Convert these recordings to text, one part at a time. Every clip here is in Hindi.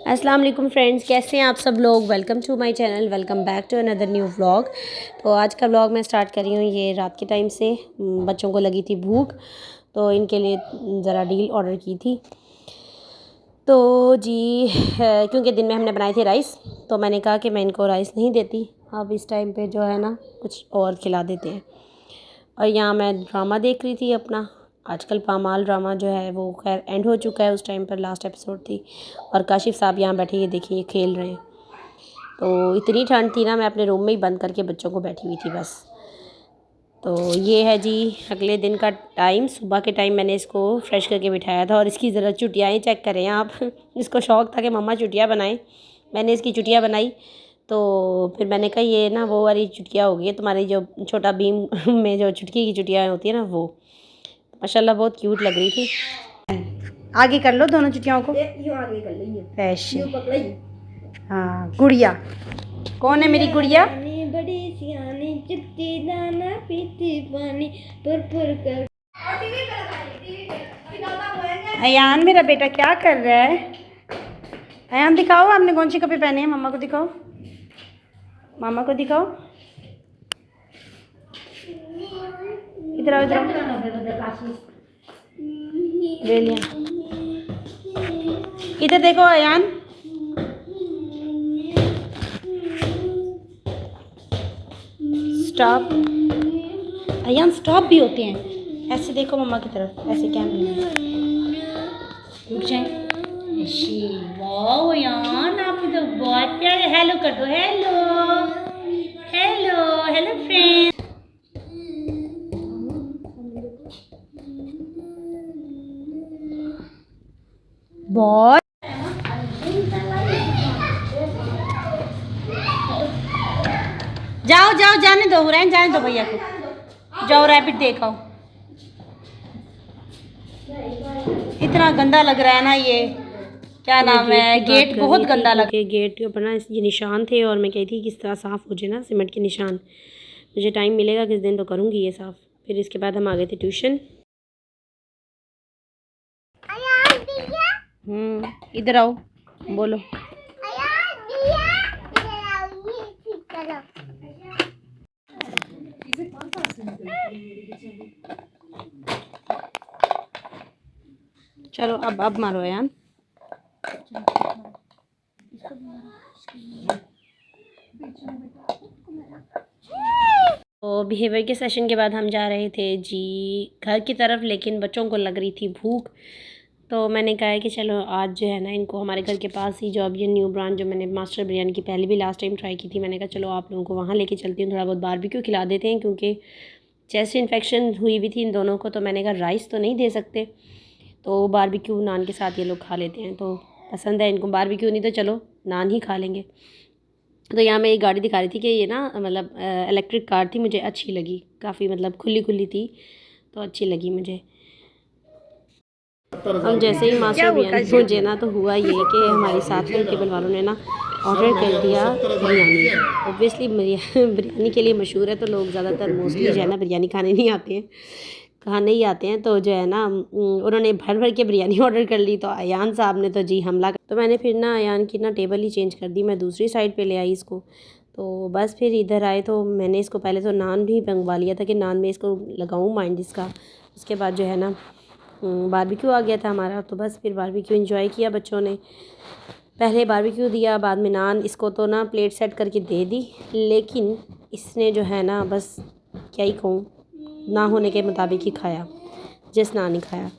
अस्सलाम वालेकुम फ्रेंड्स, कैसे हैं आप सब लोग। Welcome to my channel, welcome back to another new vlog. तो आज का व्लॉग मैं स्टार्ट कर रही हूँ ये रात के टाइम से। बच्चों को लगी थी भूख तो इनके लिए ज़रा डील ऑर्डर की थी। तो जी क्योंकि दिन में हमने बनाए थे राइस, तो मैंने कहा कि मैं इनको राइस नहीं देती, अब इस टाइम पे जो है ना कुछ और खिला देते हैं। और यहाँ मैं ड्रामा देख रही थी अपना। आजकल पामाल ड्रामा जो है वो खैर एंड हो चुका है, उस टाइम पर लास्ट एपिसोड थी। और काशिफ साहब यहाँ बैठे, ये देखिए ये खेल रहे हैं। तो इतनी ठंड थी ना, मैं अपने रूम में ही बंद करके बच्चों को बैठी हुई थी बस। तो ये है जी अगले दिन का टाइम। सुबह के टाइम मैंने इसको फ्रेश करके बिठाया था और इसकी ज़रा चुटियाएँ चेक करें आप। इसको शौक़ था कि मम्मा चुटिया बनाएं। मैंने इसकी चुटिया बनाई तो फिर मैंने कहा ये ना वो वाली चुटिया हो गई है तुम्हारी, जो छोटा भीम में जो चुटकी की चुटिया होती है ना वो। माशाल्लाह बहुत क्यूट लग रही थी। आगे कर लो दोनों चुटियाओं को, आगे कर लो ऐसे। हाँ गुड़िया कौन है मेरी गुड़िया? बड़ी सियानी चिट्टी दाना पीती पानी पुर कर। अयान मेरा बेटा क्या कर रहा है? अयान दिखाओ आपने कौन सी कपड़े पहने हैं, मम्मा को दिखाओ, मामा को दिखाओ। इधर आओ, इधर ले लिया। इधर देखो अयान, स्टॉप। अयान स्टॉप भी होते हैं, ऐसे देखो मम्मा की तरफ, ऐसे कैमरे में रुक जाए। वाओ अयान आप तो बहुत प्यारे। हेलो कर दो, हेलो हेलो हेलो फ्रेंड। बहुत जाओ जाओ, जाने दो हुरैन, जाने दो भैया को। जाओ रैबिट देखो, इतना गंदा लग रहा है ना ये क्या नाम है, गेट बहुत गंदा लग रहा है। गेट के ऊपर ना ये निशान थे और मैं कहती किस तरह साफ़ हो जाए ना सीमेंट के निशान। मुझे टाइम मिलेगा किस दिन तो करूँगी ये साफ़। फिर इसके बाद हम आ गए थे ट्यूशन। इधर आओ, बोलो। चलो अब मारो यान। तो बिहेवियर के सेशन के बाद हम जा रहे थे जी घर की तरफ, लेकिन बच्चों को लग रही थी भूख। तो मैंने कहा है कि चलो आज जो है ना इनको हमारे घर के पास ही जो अब ये न्यू ब्रांच जो मैंने मास्टर बिरयानी की पहले भी लास्ट टाइम ट्राई की थी, मैंने कहा चलो आप लोगों को वहाँ लेके चलती हूँ, थोड़ा बहुत बारबेक्यू खिला देते हैं क्योंकि चेस्ट इन्फेक्शन हुई हुई थी इन दोनों को। तो मैंने कहा राइस तो नहीं दे सकते, तो बारबेक्यू नान के साथ ये लोग खा लेते हैं। तो पसंद है इनको बारबेक्यू, नहीं तो चलो नान ही खा लेंगे। तो यहाँ मैं एक गाड़ी दिखा रही थी कि ये ना मतलब इलेक्ट्रिक कार थी, मुझे अच्छी लगी काफ़ी, मतलब खुली खुली थी तो अच्छी लगी मुझे। हम जैसे ही मास्टर बिरयानी पहुँचे ना तो हुआ ये कि हमारी साथ वाली टेबल वालों ने ना ऑर्डर कर दिया बिरयानी। ऑब्वियसली बिरयानी के लिए मशहूर है तो लोग ज़्यादातर मोस्टली जो है ना बिरयानी खाने नहीं आते हैं, खाने ही आते हैं। तो जो है ना उन्होंने भर भर के बिरयानी ऑर्डर कर ली। तो अयान साहब ने तो जी हमला कर, तो मैंने फिर ना अयान की ना टेबल ही चेंज कर दी, मैं दूसरी साइड पे ले आई इसको। तो बस फिर इधर आए तो मैंने इसको पहले तो नान भी मंगवा लिया था कि नान में इसको लगाऊँ माइंड इसका। उसके बाद जो है ना बारबेक्यू आ गया था हमारा, तो बस फिर बारबेक्यू एंजॉय किया बच्चों ने। पहले बारबेक्यू दिया, बाद में नान। इसको तो ना प्लेट सेट करके दे दी, लेकिन इसने जो है ना बस क्या ही कहूँ, ना होने के मुताबिक ही खाया, जिस ना नहीं खाया।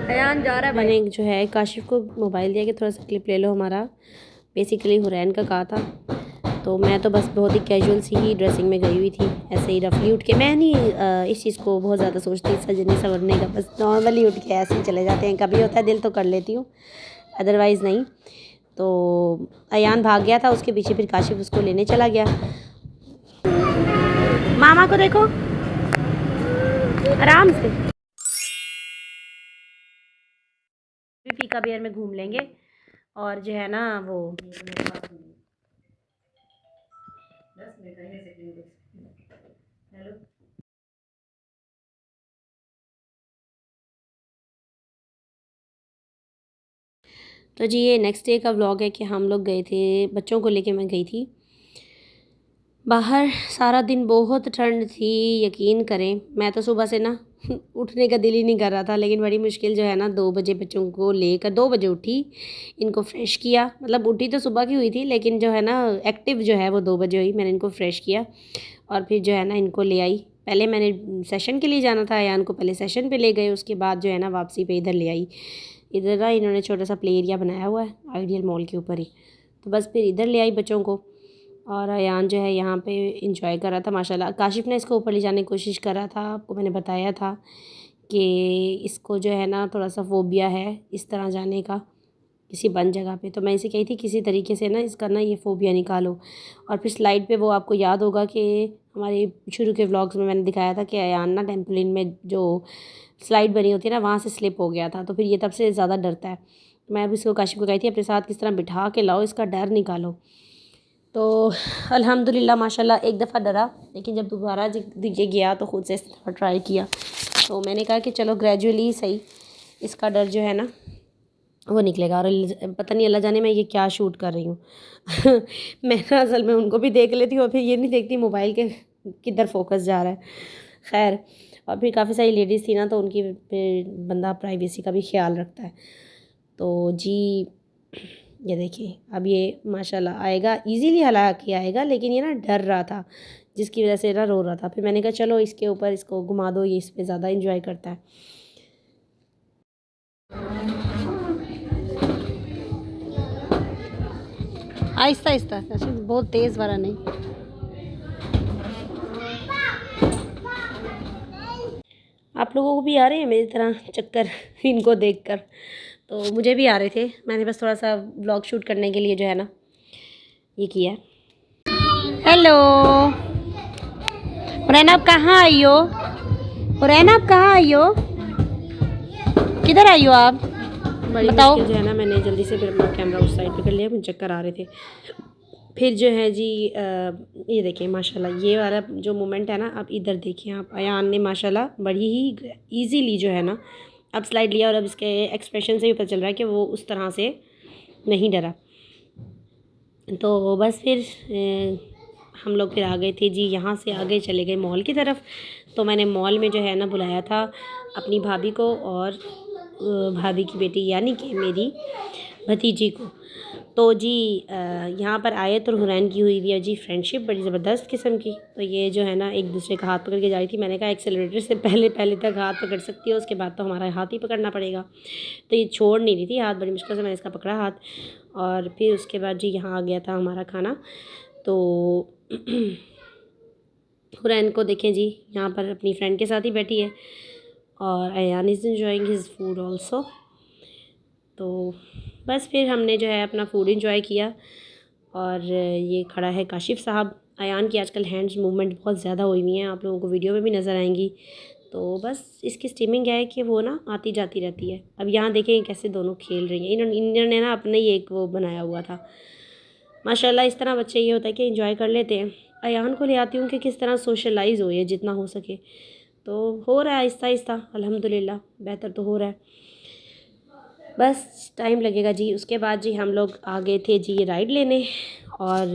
अयान जा रहा है। मैंने जो है काशिफ को मोबाइल दिया कि थोड़ा सा क्लिप ले लो हमारा। बेसिकली हुरैन का कहा था, तो मैं तो बस बहुत ही कैजुअल सी ही ड्रेसिंग में गई हुई थी, ऐसे ही रफली उठ के। मैं नहीं इस चीज़ को बहुत ज़्यादा सोचती सजने संवरने का, बस नॉर्मली उठ के ऐसे ही चले जाते हैं। कभी होता है दिल तो कर लेती हूँ, अदरवाइज़ नहीं। तो अयान भाग गया था, उसके पीछे फिर काशिफ उसको लेने चला गया। मामा को देखो आराम से। पीका बियर में घूम लेंगे और जो है ना वो तो जी ये नेक्स्ट डे का व्लॉग है कि हम लोग गए थे, बच्चों को लेके मैं गई थी बाहर। सारा दिन बहुत ठंड थी, यकीन करें। मैं तो सुबह से ना उठने का दिल ही नहीं कर रहा था, लेकिन बड़ी मुश्किल जो है ना 2 बजे बच्चों को लेकर 2 बजे उठी, इनको फ्रेश किया। मतलब उठी तो सुबह की हुई थी, लेकिन जो है ना एक्टिव जो है वो 2 बजे हुई। मैंने इनको फ्रेश किया और फिर जो है ना इनको ले आई। पहले मैंने सेशन के लिए जाना था, अयान को पहले सेशन पे ले गए, उसके बाद जो है ना वापसी पे इधर ले आई। इधर ना इन्होंने छोटा सा प्ले एरिया बनाया हुआ है आइडियल मॉल के ऊपर ही, तो बस फिर इधर ले आई बच्चों को। और अयान जो है यहाँ पे इंजॉय कर रहा था माशाल्लाह। काशिफ़ ने इसको ऊपर ले जाने की कोशिश कर रहा था, आपको मैंने बताया था कि इसको जो है ना थोड़ा सा फ़ोबिया है इस तरह जाने का किसी बंद जगह पे। तो मैं इसे कही थी किसी तरीके से ना इसका ना ये फ़ोबिया निकालो। और फिर स्लाइड पे वो आपको याद होगा कि हमारे शुरू के व्लॉग्स में मैंने दिखाया था कि अयान ना टेम्पोलिन में जो स्लाइड बनी होती है ना वहाँ से स्लिप हो गया था, तो फिर ये तब से ज़्यादा डरता है। मैं अब इसको काशिफ़ को कही थी अपने साथ किस तरह बिठा के लाओ, इसका डर निकालो। तो अल्हम्दुलिल्लाह माशाल्लाह एक दफ़ा डरा, लेकिन जब दोबारा ये गया तो ख़ुद से इस दफ़ा ट्राई किया। तो मैंने कहा कि चलो ग्रेजुअली सही इसका डर जो है ना वो निकलेगा। और पता नहीं अल्लाह जाने मैं ये क्या शूट कर रही हूँ मैं ना असल में उनको भी देख लेती हूँ और फिर ये नहीं देखती मोबाइल के किधर फोकस जा रहा है। खैर, और फिर काफ़ी सारी लेडीज़ थी ना, तो उनकी फिर बंदा प्राइवेसी का भी ख्याल रखता है। तो जी ये देखिए अब ये माशाल्लाह आएगा, इजीली हालांकि आएगा, लेकिन ये ना डर रहा था जिसकी वजह से ना रो रहा था। फिर मैंने कहा चलो इसके ऊपर इसको घुमा दो, ये इस पर ज़्यादा इंजॉय करता है। आहिस्ता आहिस्ता, बहुत तेज़ वाला नहीं। आप लोगों को भी आ रहे हैं मेरी तरह चक्कर इनको देखकर? तो मुझे भी आ रहे थे, मैंने बस थोड़ा सा व्लॉग शूट करने के लिए जो है ना ये किया। हेलो हुरैन, आप कहाँ आई हो? हुरैन आप कहाँ आई हो? किधर आई हो आप? बड़ी बताओ। जो है ना मैंने जल्दी से फिर अपना कैमरा उस साइड पे कर लिया, मुझे चक्कर आ रहे थे। फिर जो है जी ये देखिए माशाल्लाह ये वाला जो मोमेंट है ना, अब इधर देखिए आप, अयान ने माशाल्लाह बड़ी ही ईजीली जो है ना अब स्लाइड लिया, और अब इसके एक्सप्रेशन से ही पता चल रहा है कि वो उस तरह से नहीं डरा। तो बस फिर हम लोग फिर आ गए थे जी, यहाँ से आगे चले गए मॉल की तरफ। तो मैंने मॉल में जो है ना बुलाया था अपनी भाभी को और भाभी की बेटी यानी कि मेरी भतीजी को। तो जी यहाँ पर आयत और हुरैन की हुई है जी फ्रेंडशिप बड़ी ज़बरदस्त किस्म की। तो ये जो है ना एक दूसरे का हाथ पकड़ के जा रही थी। मैंने कहा एक्सेलरेटर से पहले पहले तक हाथ पकड़ सकती है, उसके बाद तो हमारा हाथ ही पकड़ना पड़ेगा। तो ये छोड़ नहीं रही थी हाथ, बड़ी मुश्किल से मैंने इसका पकड़ा हाथ। और फिर उसके बाद जी यहाँ आ गया था हमारा खाना। तो हुरैन को देखें जी यहाँ पर अपनी फ्रेंड के साथ ही बैठी है, और Ayaan is enjoying his food also. तो बस फिर हमने जो है अपना फूड इंजॉय किया। और ये खड़ा है काशिफ़ साहब। अयान की आजकल हैंड्स मूवमेंट बहुत ज़्यादा हुई हुई हैं, आप लोगों को वीडियो में भी नज़र आएंगी। तो बस इसकी स्टीमिंग है कि वो ना आती जाती रहती है। अब यहाँ देखें कैसे दोनों खेल रही हैं। इन्होंने ना अपने ही एक वो बनाया हुआ था। माशाल्लाह इस तरह बच्चे ये होता है कि एंजॉय कर लेते हैं। अयान को ले आती हूँ कि किस तरह सोशलाइज हो ये जितना हो सके। तो हो रहा है आहिस्ता आहिस्ता, अल्हम्दुलिल्लाह बेहतर तो हो रहा है, बस टाइम लगेगा जी। उसके बाद जी हम लोग आ गए थे जी ये राइड लेने। और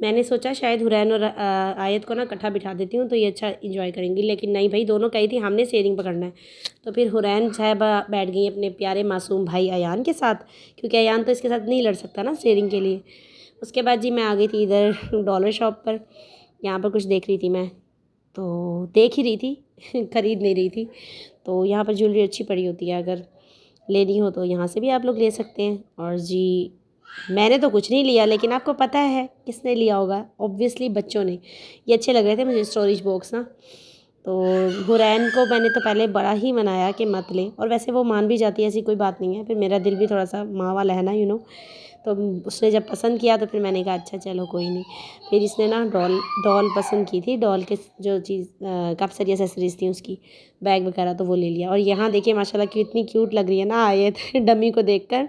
मैंने सोचा शायद हुरैन और आयत को ना इकट्ठा बिठा देती हूँ तो ये अच्छा इंजॉय करेंगी, लेकिन नहीं भाई, दोनों कही थी हमने स्टीयरिंग पकड़ना है। तो फिर हुरैन साहिबा बैठ गई अपने प्यारे मासूम भाई अयान के साथ, क्योंकि अयान तो इसके साथ नहीं लड़ सकता ना स्टीयरिंग के लिए। उसके बाद जी मैं आ गई थी इधर डॉलर शॉप पर, यहाँ पर कुछ देख रही थी मैं, तो देख ही रही थी ख़रीद नहीं रही थी। तो यहाँ पर ज्वेलरी अच्छी पड़ी होती है, अगर लेनी हो तो यहाँ से भी आप लोग ले सकते हैं। और जी मैंने तो कुछ नहीं लिया, लेकिन आपको पता है किसने लिया होगा, ऑब्वियसली बच्चों ने। ये अच्छे लग रहे थे मुझे स्टोरेज बॉक्स ना। तो हुरैन को मैंने तो पहले बड़ा ही मनाया कि मत ले, और वैसे वो मान भी जाती है, ऐसी कोई बात नहीं है। फिर मेरा दिल भी थोड़ा सा माँ वाला है ना, तो उसने जब पसंद किया तो फिर मैंने कहा अच्छा चलो कोई नहीं। फिर इसने ना डॉल पसंद की थी, डॉल के जो चीज़ काफ़ी सारी एसेसरीज़ थी उसकी, बैग वगैरह, तो वो ले लिया। और यहाँ देखिए माशाल्लाह कितनी क्यूट लग रही है ना, आए थे डमी को देखकर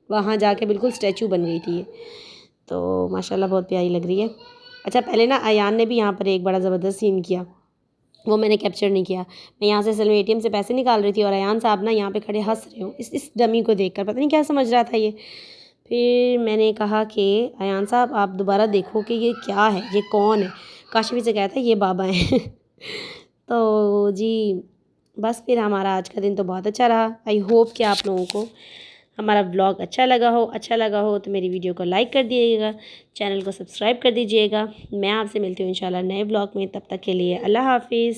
वहाँ जाके बिल्कुल स्टैचू बन गई थी ये, तो माशाल्लाह बहुत प्यारी लग रही है। अच्छा पहले ना अयान ने भी यहाँ पर एक बड़ा ज़बरदस्त सीन किया, वो मैंने कैप्चर नहीं किया। मैं यहाँ से असल में ATM से पैसे निकाल रही थी और अयान साहब ना यहाँ पे खड़े हंस रहे हो इस डमी को देखकर, पता नहीं क्या समझ रहा था ये। फिर मैंने कहा कि अयान साहब आप दोबारा देखो कि ये क्या है, ये कौन है। काशिफ़ी से कहा था ये बाबा हैं तो जी बस फिर हमारा आज का दिन तो बहुत अच्छा रहा। आई होप कि आप लोगों को हमारा ब्लॉग अच्छा लगा हो तो मेरी वीडियो को लाइक कर दीजिएगा, चैनल को सब्सक्राइब कर दीजिएगा। मैं आपसे मिलती हूँ इंशाल्लाह नए ब्लॉग में, तब तक के लिए अल्लाह हाफिज़।